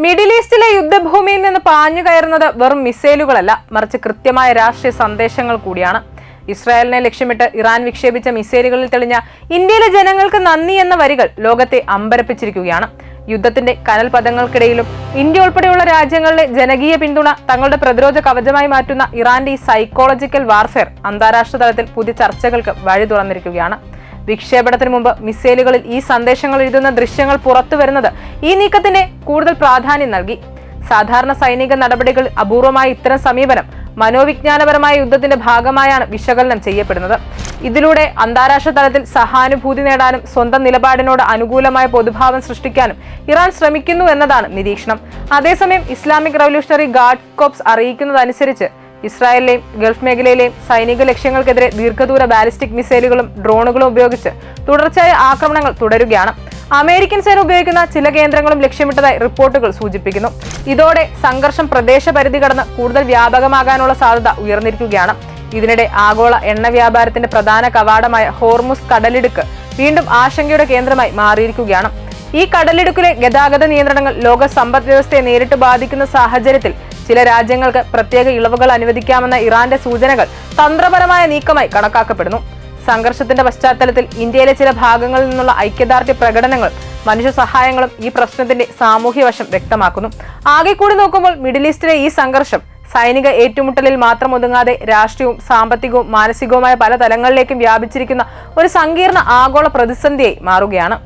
Middle ഈസ്റ്റിലെ യുദ്ധഭൂമിയിൽ നിന്ന് പാഞ്ഞു കയറുന്നത് വെറും മിസൈലുകളല്ല, മറിച്ച് കൃത്യമായ രാഷ്ട്രീയ സന്ദേശങ്ങൾ കൂടിയാണ്. ഇസ്രായേലിനെ ലക്ഷ്യമിട്ട് ഇറാൻ വിക്ഷേപിച്ച മിസൈലുകളിൽ തെളിഞ്ഞ ഇന്ത്യയിലെ ജനങ്ങൾക്ക് നന്ദി എന്ന വരികൾ ലോകത്തെ അമ്പരപ്പിച്ചിരിക്കുകയാണ്. യുദ്ധത്തിന്റെ കനൽ പദങ്ങൾക്കിടയിലും ഇന്ത്യ ഉൾപ്പെടെയുള്ള രാജ്യങ്ങളിലെ ജനകീയ പിന്തുണ തങ്ങളുടെ പ്രതിരോധ കവചമായി മാറ്റുന്ന ഇറാന്റെ ഈ സൈക്കോളജിക്കൽ വാർഫെയർ അന്താരാഷ്ട്ര തലത്തിൽ പുതിയ ചർച്ചകൾക്ക് വഴി തുറന്നിരിക്കുകയാണ്. വിക്ഷേപണത്തിന് മുമ്പ് മിസൈലുകളിൽ ഈ സന്ദേശങ്ങൾ എഴുതുന്ന ദൃശ്യങ്ങൾ പുറത്തു വരുന്നത് ഈ നീക്കത്തിന് കൂടുതൽ പ്രാധാന്യം നൽകി. സാധാരണ സൈനിക നടപടികൾ അപൂർവമായ ഇത്തരം സമീപനം മനോവിജ്ഞാനപരമായ യുദ്ധത്തിന്റെ ഭാഗമായാണ് വിശകലനം ചെയ്യപ്പെടുന്നത്. ഇതിലൂടെ അന്താരാഷ്ട്ര തലത്തിൽ സഹാനുഭൂതി നേടാനും സ്വന്തം നിലപാടിനോട് അനുകൂലമായ പൊതുഭാവം സൃഷ്ടിക്കാനും ഇറാൻ ശ്രമിക്കുന്നു എന്നതാണ് നിരീക്ഷണം. അതേസമയം ഇസ്ലാമിക് റവല്യൂഷണറി ഗാർഡ് കോർപ്സ് അറിയിക്കുന്നതനുസരിച്ച് ഇസ്രായേലിലെയും ഗൾഫ് മേഖലയിലെയും സൈനിക ലക്ഷ്യങ്ങൾക്കെതിരെ ദീർഘദൂര ബാലിസ്റ്റിക് മിസൈലുകളും ഡ്രോണുകളും ഉപയോഗിച്ച് തുടർച്ചയായ ആക്രമണങ്ങൾ തുടരുകയാണ്. അമേരിക്കൻ സേന ഉപയോഗിക്കുന്ന ചില കേന്ദ്രങ്ങളും ലക്ഷ്യമിട്ടതായി റിപ്പോർട്ടുകൾ സൂചിപ്പിക്കുന്നു. ഇതോടെ സംഘർഷം പ്രദേശപരിധി കടന്ന് കൂടുതൽ വ്യാപകമാകാനുള്ള സാധ്യത ഉയർന്നിരിക്കുകയാണ്. ഇതിനിടെ ആഗോള എണ്ണ വ്യാപാരത്തിന്റെ പ്രധാന കവാടമായ ഹോർമുസ് കടലിടുക്ക് വീണ്ടും ആശങ്കയുടെ കേന്ദ്രമായി മാറിയിരിക്കുകയാണ്. ഈ കടലിടുക്കിലെ ഗതാഗത നിയന്ത്രണങ്ങൾ ലോക സമ്പദ് വ്യവസ്ഥയെ നേരിട്ട് ബാധിക്കുന്ന സാഹചര്യത്തിൽ ചില രാജ്യങ്ങൾക്ക് പ്രത്യേക ഇളവുകൾ അനുവദിക്കാമെന്ന ഇറാന്റെ സൂചനകൾ തന്ത്രപരമായ നീക്കമായി കണക്കാക്കപ്പെടുന്നു. സംഘർഷത്തിന്റെ പശ്ചാത്തലത്തിൽ ഇന്ത്യയിലെ ചില ഭാഗങ്ങളിൽ നിന്നുള്ള ഐക്യദാർഢ്യ പ്രകടനങ്ങളും മനുഷ്യ സഹായങ്ങളും ഈ പ്രശ്നത്തിന്റെ സാമൂഹ്യ വശം വ്യക്തമാക്കുന്നു. ആകെ കൂടി നോക്കുമ്പോൾ മിഡിൽ ഈസ്റ്റിലെ ഈ സംഘർഷം സൈനിക ഏറ്റുമുട്ടലിൽ മാത്രം ഒതുങ്ങാതെ രാഷ്ട്രീയവും സാമ്പത്തികവും മാനസികവുമായ പല തലങ്ങളിലേക്കും വ്യാപിച്ചിരിക്കുന്ന ഒരു സങ്കീർണ ആഗോള പ്രതിസന്ധിയായി മാറുകയാണ്.